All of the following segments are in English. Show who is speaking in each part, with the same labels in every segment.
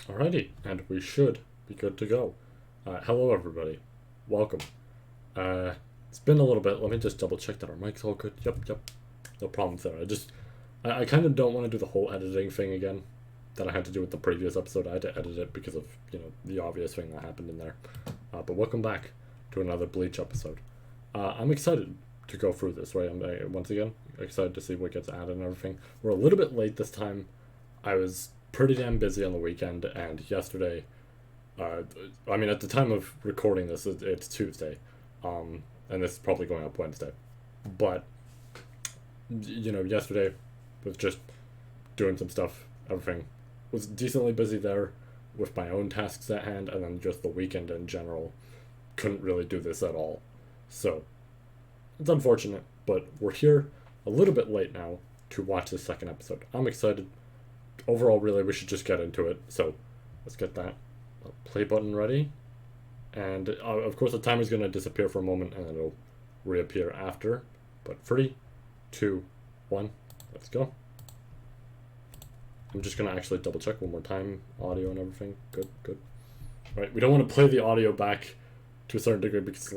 Speaker 1: Alrighty, and we should be good to go. Hello, everybody. Welcome. Uh, it's been a little bit. Let me just double check that our mic's all good. Yep. No problems there. I kind of don't want to do the whole editing thing again that I had to do with the previous episode. I had to edit it because of, the obvious thing that happened in there. But welcome back to another Bleach episode. I'm excited to go through this, right? I'm once again excited to see what gets added and everything. We're a little bit late this time. I was pretty damn busy on the weekend, and yesterday, at the time of recording this, it's Tuesday, and this is probably going up Wednesday, but, yesterday was just doing some stuff, everything was decently busy there with my own tasks at hand, and then just the weekend in general, couldn't really do this at all, so, it's unfortunate, but we're here a little bit late now to watch the second episode. I'm excited. Overall, really, we should just get into it. So, let's get that play button ready. And, of course, the timer's going to disappear for a moment, and then it'll reappear after. But 3, 2, 1, let's go. I'm just going to actually double check one more time. Audio and everything. Good. Right, we don't want to play the audio back to a certain degree because,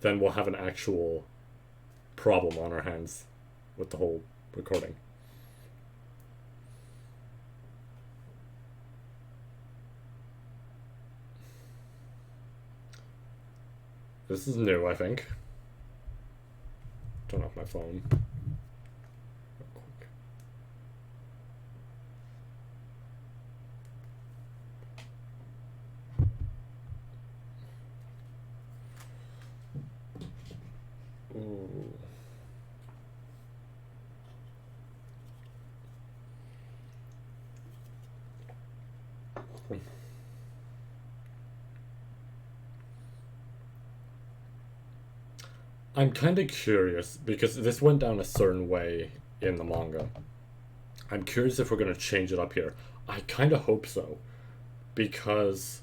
Speaker 1: then we'll have an actual problem on our hands with the whole recording. This is new, I think. Turn off my phone. Real quick. Ooh. I'm kind of curious because this went down a certain way in the manga. I'm curious if we're going to change it up here. I kind of hope so because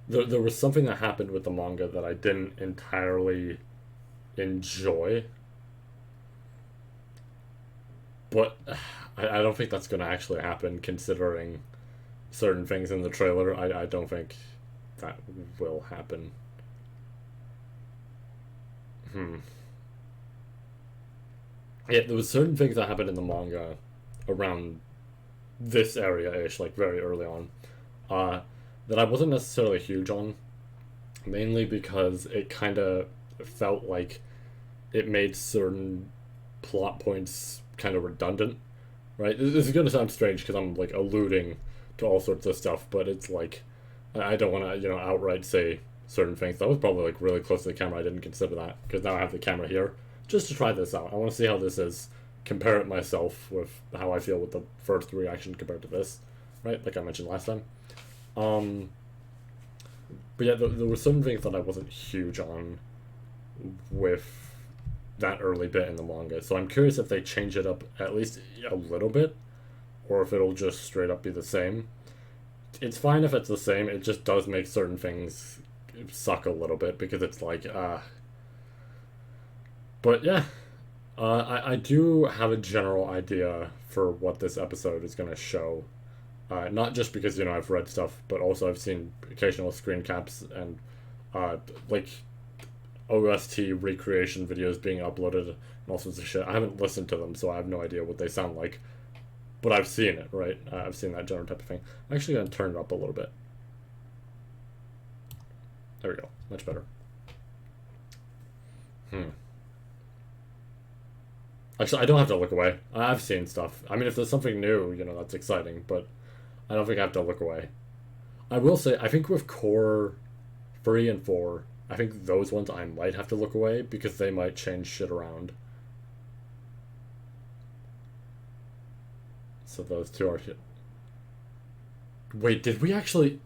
Speaker 1: there was something that happened with the manga that I didn't entirely enjoy. But I don't think that's going to actually happen considering certain things in the trailer. I don't think that will happen. Yeah, there was certain things that happened in the manga around this area-ish, very early on, that I wasn't necessarily huge on, mainly because it kind of felt like it made certain plot points kind of redundant, right? This is going to sound strange because I'm, alluding to all sorts of stuff, but it's I don't want to, outright say certain things. That was probably really close to the camera. I didn't consider that because now I have the camera here just to try this out. I want to see how this is, compare it myself with how I feel with the first reaction compared to this, right? Like I mentioned last time. But yeah, there were some things that I wasn't huge on with that early bit in the manga. So I'm curious if they change it up at least a little bit, or if it'll just straight up be the same. It's fine if it's the same. It just does make certain things suck a little bit because it's but yeah, I do have a general idea for what this episode is going to show, not just because I've read stuff, but also I've seen occasional screen caps and OST recreation videos being uploaded and all sorts of shit. I haven't listened to them, so I have no idea what they sound like, but I've seen it, right? I've seen that general type of thing. I'm actually going to turn it up a little bit. There we go. Much better. Actually, I don't have to look away. I've seen stuff. I mean, if there's something new, that's exciting, but I don't think I have to look away. I will say, I think with Cour 3 and 4, I think those ones I might have to look away because they might change shit around. So those two are... Wait, did we actually...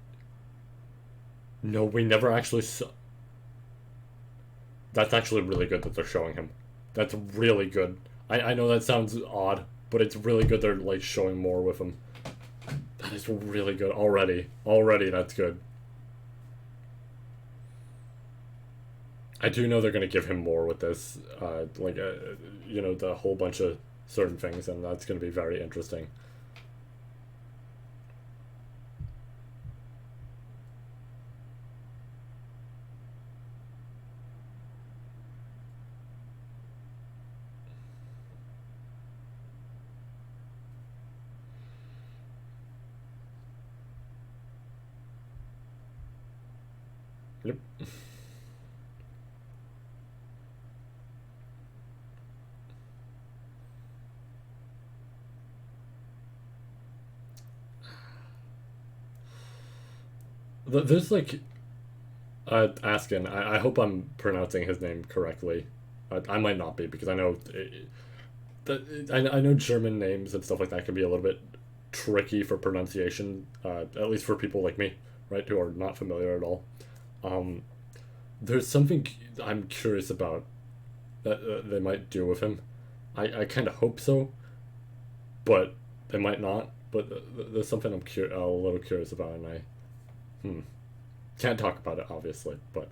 Speaker 1: No, we never actually saw... That's actually really good that they're showing him. That's really good. I know that sounds odd, but it's really good they're, showing more with him. That is really good already. Already, that's good. I do know they're going to give him more with this. The whole bunch of certain things, and that's going to be very interesting. Yep. There's like Askin. I hope I'm pronouncing his name correctly. I might not be because I know I know German names and stuff like that can be a little bit tricky for pronunciation. At least for people like me, right, who are not familiar at all. Um, there's something I'm curious about that they might do with him. I kind of hope so, but they might not. But there's something a little curious about, and I hmm, can't talk about it obviously, but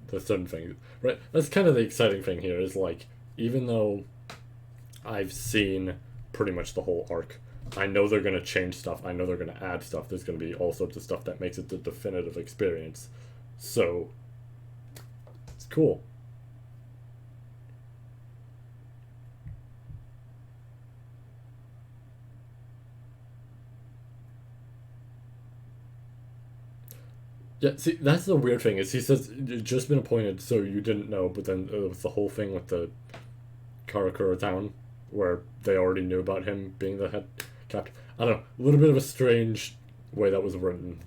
Speaker 1: there's certain things, right? That's kind of the exciting thing here is like even though I've seen pretty much the whole arc, I know they're gonna change stuff. I know they're gonna add stuff. There's gonna be all sorts of stuff that makes it the definitive experience. So it's cool. Yeah, see, that's the weird thing is he says you've just been appointed, so you didn't know. But then it was the whole thing with the Karakura town, where they already knew about him being the head captain. I don't know, a little bit of a strange way that was written.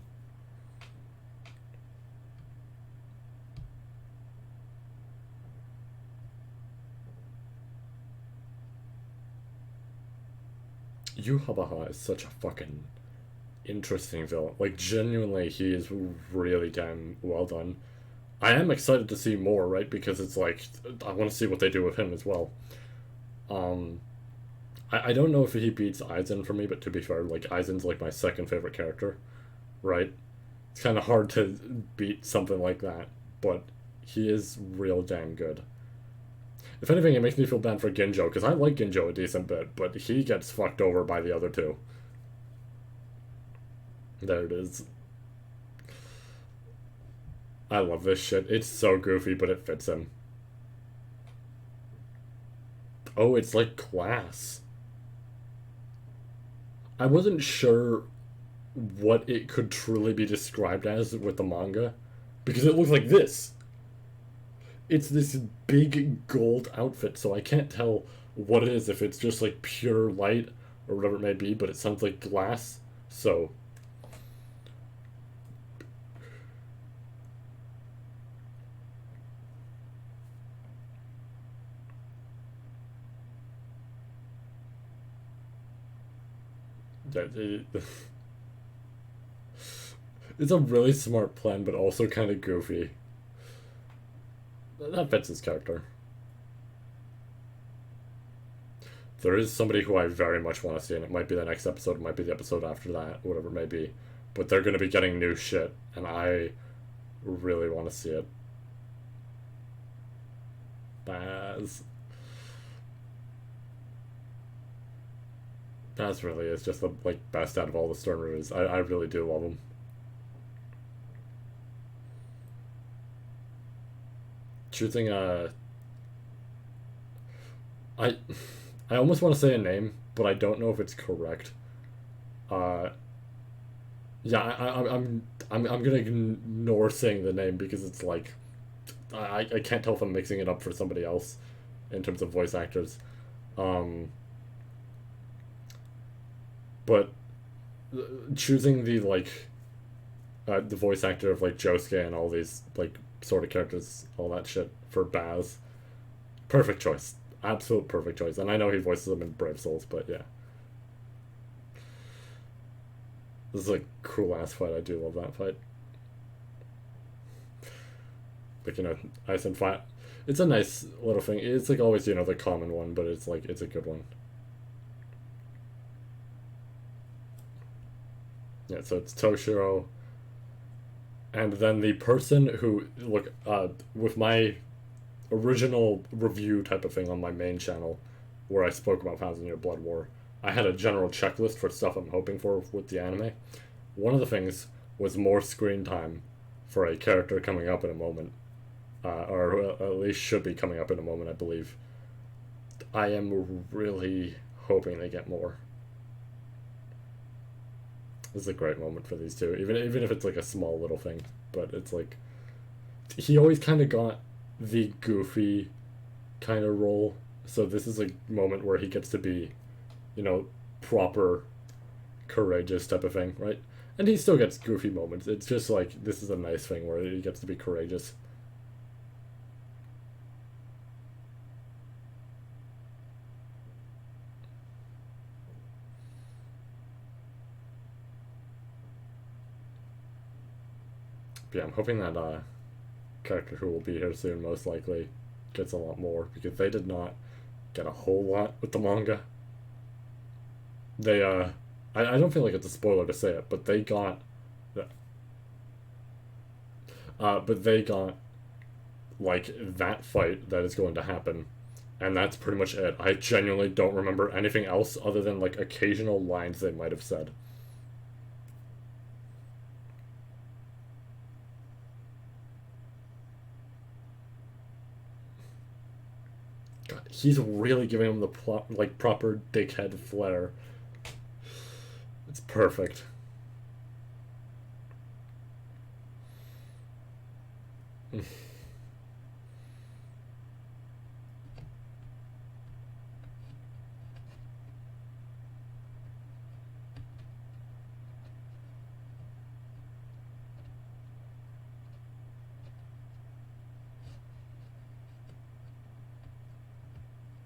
Speaker 1: Yu Habaha is such a fucking interesting villain. Like genuinely, he is really damn well done. I am excited to see more, right? Because it's like I want to see what they do with him as well. Um, I don't know if he beats Aizen for me, but to be fair, like Aizen's like my second favorite character, right? It's kind of hard to beat something like that, but he is real damn good. If anything, it makes me feel bad for Ginjo because I like Ginjo a decent bit, but he gets fucked over by the other two. There it is. I love this shit. It's so goofy, but it fits him. Oh, it's like glass. I wasn't sure what it could truly be described as with the manga because it looks like this. It's this big gold outfit, so I can't tell what it is if it's just like pure light or whatever it may be, but it sounds like glass. So, it's a really smart plan, but also kind of goofy. That fits his character. There is somebody who I very much want to see, and it might be the next episode, it might be the episode after that, whatever it may be. But they're going to be getting new shit, and I really want to see it. Baz. Baz really is just the like best out of all the Stormers. I really do love him. Choosing I I almost want to say a name, but I don't know if it's correct. Uh, yeah, I'm gonna ignore saying the name because it's like I can't tell if I'm mixing it up for somebody else in terms of voice actors. Um, but choosing the voice actor of like Josuke and all these like sort of characters, all that shit for Baz, perfect choice, absolute perfect choice. And I know he voices them in Brave Souls, but yeah, this is a cool ass fight. I do love that fight. Like ice and fire. It's a nice little thing. It's like always the common one, but it's like it's a good one. Yeah, so it's Toshiro, and then the person who look with my original review type of thing on my main channel, where I spoke about Thousand Year Blood War, I had a general checklist for stuff I'm hoping for with the anime. One of the things was more screen time for a character coming up in a moment, or at least should be coming up in a moment, I believe. I am really hoping they get more. This is a great moment for these two, even if it's like a small little thing, but it's like he always kind of got the goofy kind of role. So this is a moment where he gets to be, you know, proper courageous type of thing, right? And he still gets goofy moments. It's just like this is a nice thing where he gets to be courageous. But yeah, I'm hoping that character who will be here soon most likely gets a lot more because they did not get a whole lot with the manga. They I don't feel like it's a spoiler to say it, but they got but they got like that fight that is going to happen, and that's pretty much it. I genuinely don't remember anything else other than like occasional lines they might have said. God, he's really giving him the like proper dickhead flair. It's perfect.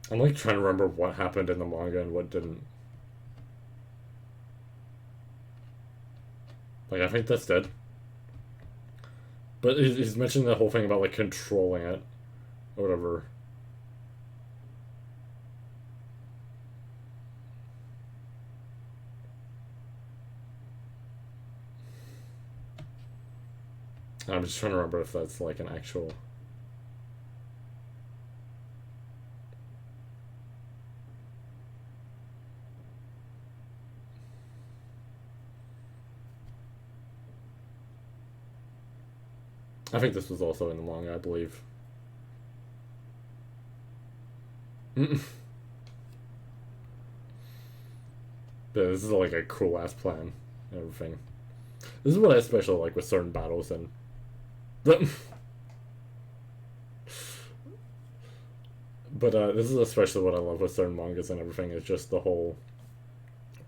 Speaker 1: I'm like trying to remember what happened in the manga and what didn't. Like I think that's dead. But he's mentioning the whole thing about like controlling it, or whatever. I'm just trying to remember if that's like an actual. I think this was also in the manga, I believe. But this is like a cool ass plan and everything. This is what I especially like with certain battles and. But this is especially what I love with certain mangas and everything. Is just the whole,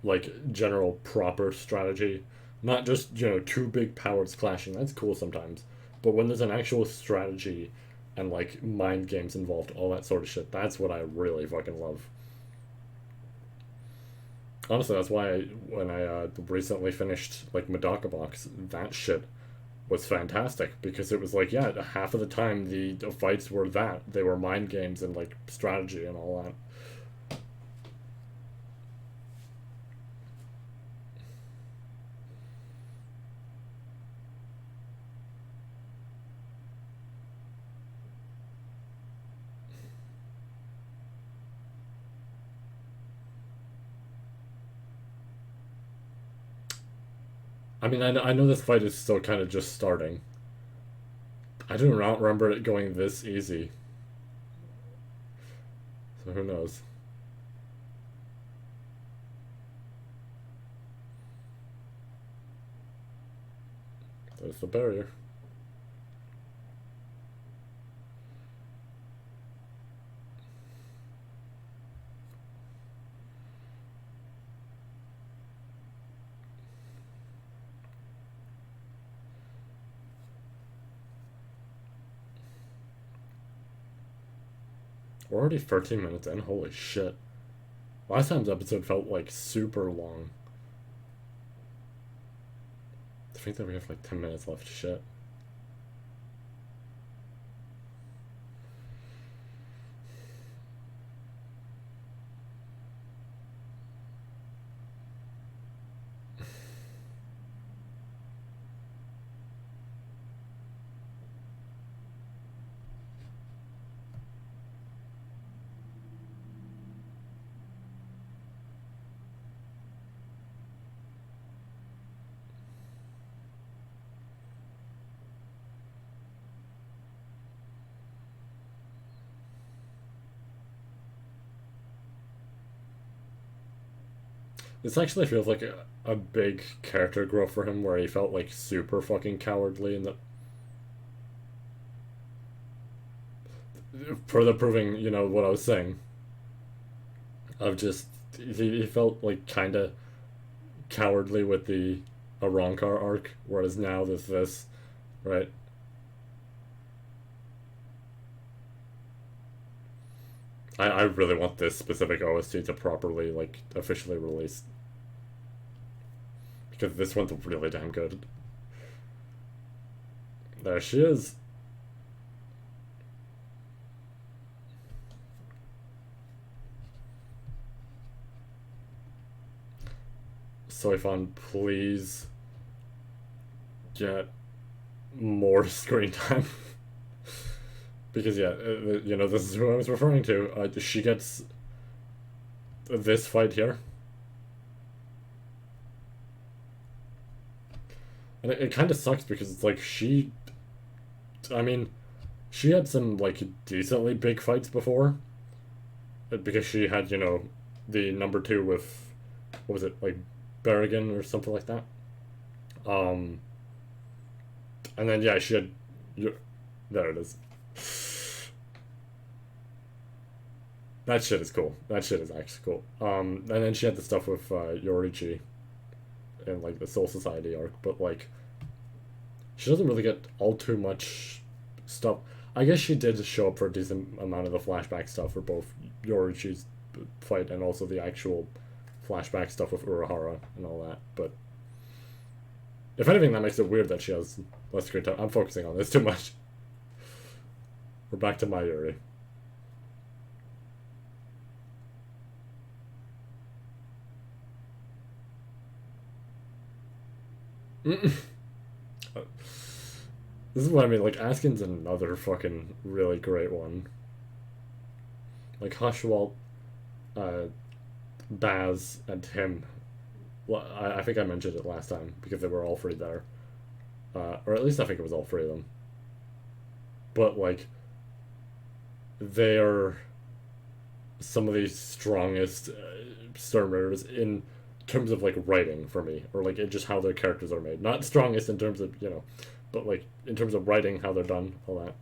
Speaker 1: like, general proper strategy. Not just, you know, two big powers clashing. That's cool sometimes. But when there's an actual strategy and, like, mind games involved, all that sort of shit, that's what I really fucking love. Honestly, that's why when I recently finished, like, Medaka Box, that shit was fantastic because it was like, yeah, half of the time the fights were that they were mind games and like strategy and all that. I mean, I know this fight is still kind of just starting. I do not remember it going this easy, so who knows. There's the barrier. We're already 13 minutes in. Holy shit! Last time's episode felt like super long. I think that we have like 10 minutes left. Shit. This actually feels like a big character growth for him, where he felt like super fucking cowardly in the. further proving, what I was saying. Of just he felt like kind of cowardly with the Arrancar arc, whereas now there's this, right? I really want this specific OST to properly like officially release because this one's really damn good. There she is. Soifan, please get more screen time. Because, yeah, this is who I was referring to. She gets this fight here. And it kind of sucks because it's like I mean, she had some, like, decently big fights before. Because she had, the number two with, what was it, like, Berrigan or something like that. Um, and then, yeah, she had, there it is. That shit is cool. That shit is actually cool. And then she had the stuff with Yorichi in, like, the Soul Society arc, but, like, she doesn't really get all too much stuff. I guess she did show up for a decent amount of the flashback stuff for both Yorichi's fight and also the actual flashback stuff with Urahara and all that, but if anything, that makes it weird that she has less screen time. I'm focusing on this too much. We're back to Mayuri. This is what I mean, like, Askin's another fucking really great one. Like, Hushwalt, Baz, and him. Well, I think I mentioned it last time, because they were all three there. Or at least I think it was all three of them. But, like, they are some of the strongest Sterners in terms of, like, writing for me. Or, like, just how their characters are made. Not strongest in terms of, but, like, in terms of writing, how they're done, all that.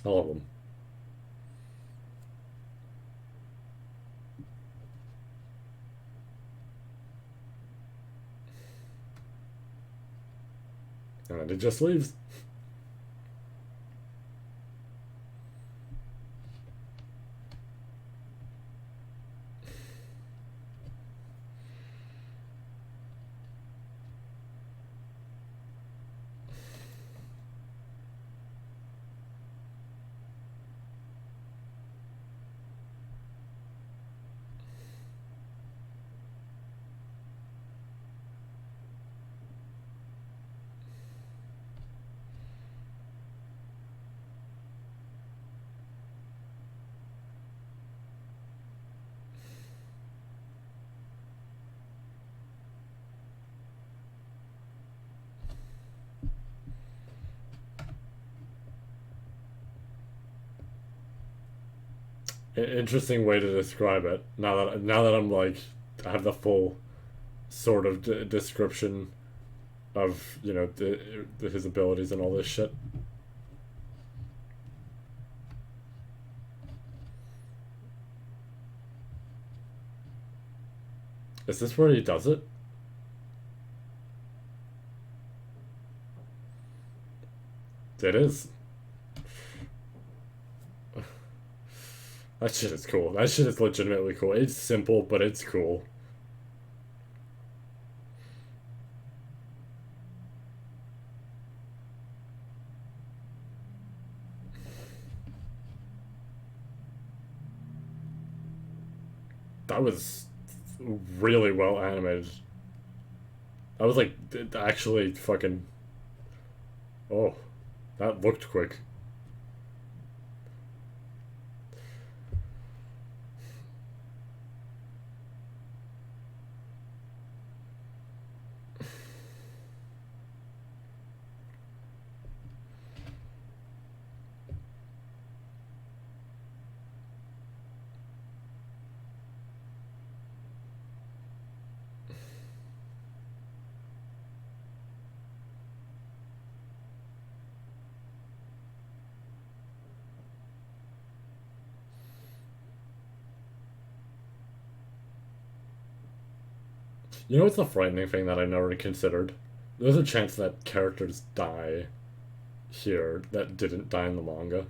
Speaker 1: All of them. And it just leaves. Interesting way to describe it. Now that I'm like, I have the full sort of description of his abilities and all this shit. Is this where he does it? It is. That shit is cool. That shit is legitimately cool. It's simple, but it's cool. That was really well animated. I was like, actually fucking. Oh, that looked quick. You know what's the frightening thing that I never considered? There's a chance that characters die here that didn't die in the manga.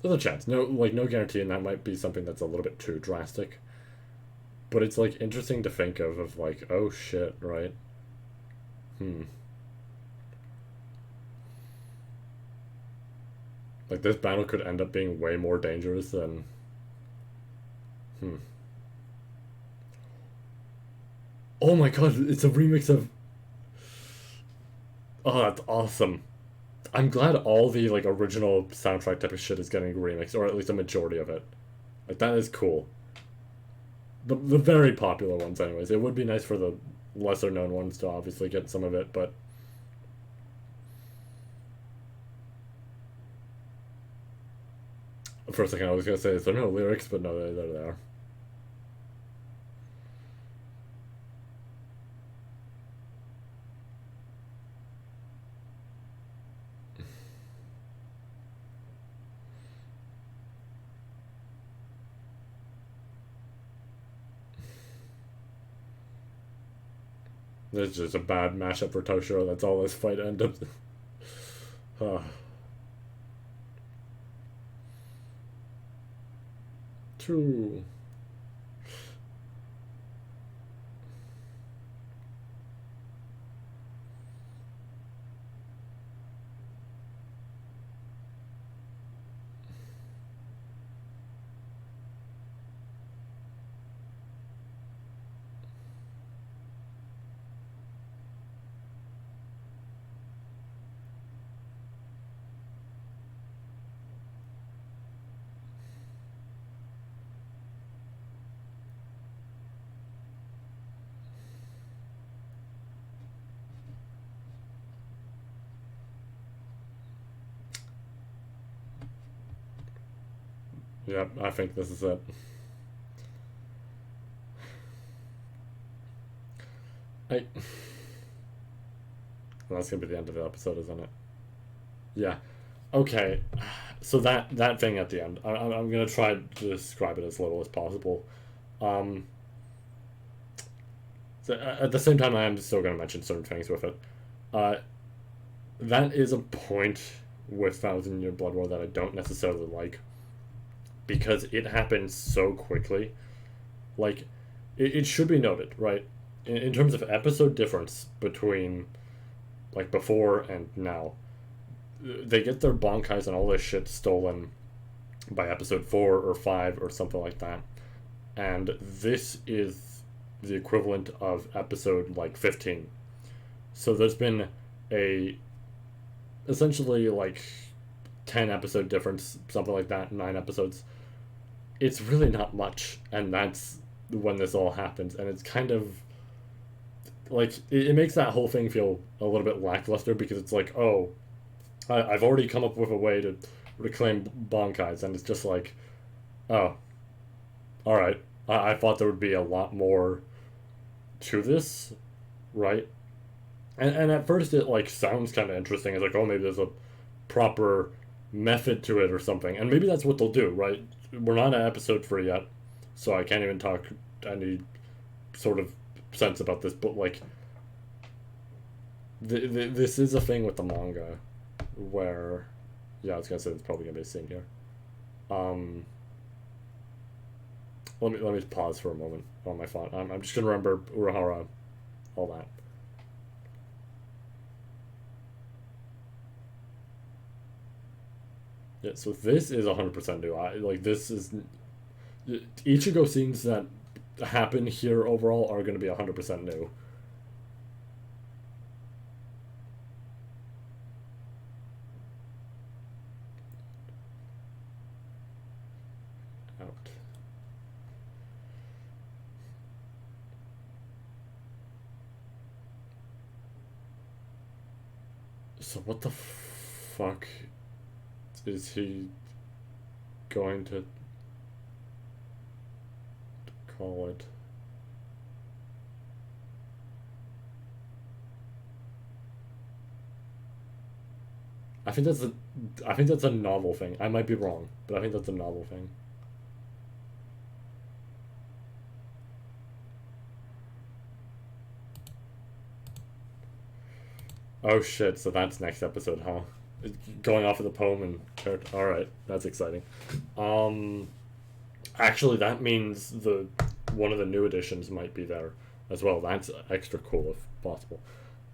Speaker 1: There's a chance. No, like, no guarantee, and that might be something that's a little bit too drastic. But it's, like, interesting to think of like, oh shit, right? Hmm. Like, this battle could end up being way more dangerous than... Hmm. Oh my god, it's a remix of... Oh, that's awesome. I'm glad all the, like, original soundtrack type of shit is getting remixed, or at least a majority of it. Like, that is cool. The very popular ones, anyways. It would be nice for the lesser known ones to obviously get some of it, but... For a second, I was gonna say, is there no lyrics? But no, they're there. This is just a bad mashup for Toshiro. That's all this fight ends up. Ah. True. Yep, I think this is it. I. Well, that's gonna be the end of the episode, isn't it? Yeah. Okay. So that thing at the end, I'm gonna try to describe it as little as possible. Um. So at the same time, I am still gonna mention certain things with it. Uh, that is a point with Thousand Year Blood War that I don't necessarily like because it happens so quickly. Like, it should be noted, right? In terms of episode difference between like before and now, they get their bankais and all this shit stolen by episode 4 or 5 or something like that, and this is the equivalent of episode like 15. So there's been a essentially like 10 episode difference, something like that, 9 episodes. It's really not much, and that's when this all happens, and it's kind of like it makes that whole thing feel a little bit lackluster because it's like, oh, I've already come up with a way to reclaim bankais, and it's just like, oh, all right. I thought there would be a lot more to this, right? And at first it like sounds kind of interesting. It's like, oh, maybe there's a proper method to it or something, and maybe that's what they'll do, right? We're not at episode 3 yet, so I can't even talk any sort of sense about this. But like, this is a thing with the manga, where, yeah, I was gonna say there's probably gonna be a scene here. Um, let me pause for a moment on my phone. I'm just gonna remember Urahara, all that. Yeah, so this is 100% new. Like, this is Ichigo scenes that happen here overall are going to be 100% new. Out. So what the fuck is he going to call it? I think that's a novel thing. I might be wrong, but I think that's a novel thing. Oh shit, so that's next episode, huh? Going off of the poem and alright, that's exciting. Um Actually that means the one of the new editions might be there as well. That's extra cool if possible.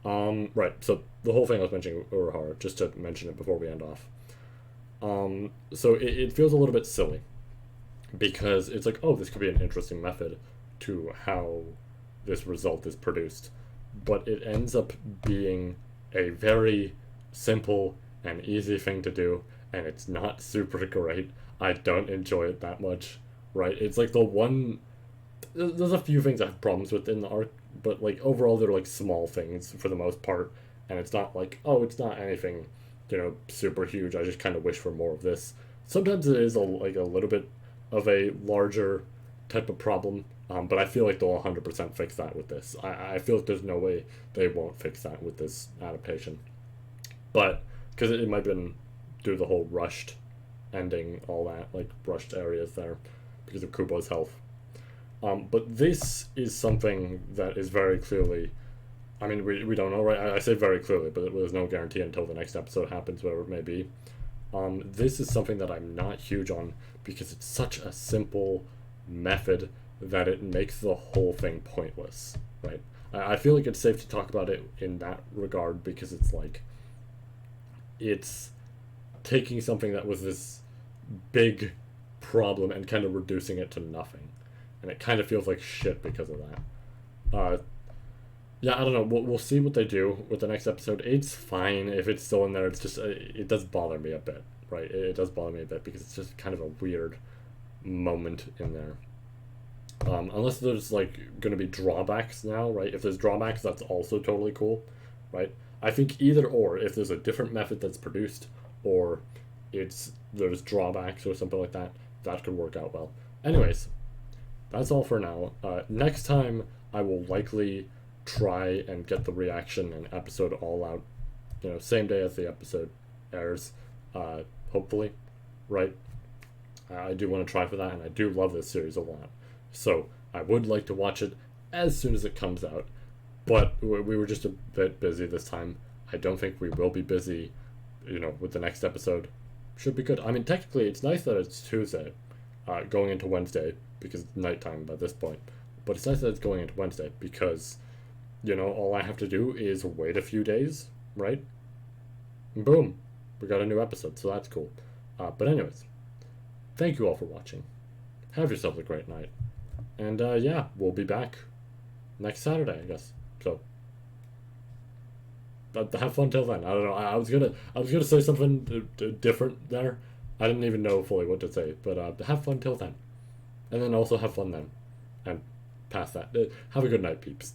Speaker 1: Right, so the whole thing I was mentioning Urahara, just to mention it before we end off. So it feels a little bit silly because it's like, oh, this could be an interesting method to how this result is produced, but it ends up being a very simple and easy thing to do, and it's not super great. I don't enjoy it that much, right? It's like the one. There's a few things I have problems with in the arc, but like overall they're like small things for the most part, and it's not like, oh, it's not anything, super huge. I just kind of wish for more of this. Sometimes it is like a little bit of a larger type of problem, but I feel like they'll 100% fix that with this. I feel like there's no way they won't fix that with this adaptation. But, because it might have been due to the whole rushed ending, all that, like rushed areas there, because of Kubo's health. But this is something that is very clearly. I mean, we don't know, right? I say very clearly, but there's no guarantee until the next episode happens, whatever it may be. This is something that I'm not huge on because it's such a simple method that it makes the whole thing pointless, right? I feel like it's safe to talk about it in that regard because it's like it's taking something that was this big problem and kind of reducing it to nothing, and it kind of feels like shit because of that. Yeah, I don't know. We'll see what they do with the next episode. It's fine if it's still in there. It's just it does bother me a bit, right? It does bother me a bit because it's just kind of a weird moment in there. Unless there's like going to be drawbacks now, right? If there's drawbacks, that's also totally cool, right? I think either or, if there's a different method that's produced, or there's drawbacks or something like that, that could work out well. Anyways, that's all for now. Next time, I will likely try and get the reaction and episode all out, same day as the episode airs, hopefully, right? I do want to try for that, and I do love this series a lot. So I would like to watch it as soon as it comes out, but we were just a bit busy this time. I don't think we will be busy, with the next episode. Should be good. I mean, technically, it's nice that it's Tuesday, going into Wednesday, because it's nighttime by this point. But it's nice that it's going into Wednesday, because, all I have to do is wait a few days, right? And boom, we got a new episode, so that's cool. But anyways, thank you all for watching. Have yourselves a great night. And yeah, we'll be back next Saturday, I guess. So have fun till then. I don't know. I was gonna say something different there. I didn't even know fully what to say, but have fun till then, and then also have fun then, and past that. Have a good night, peeps.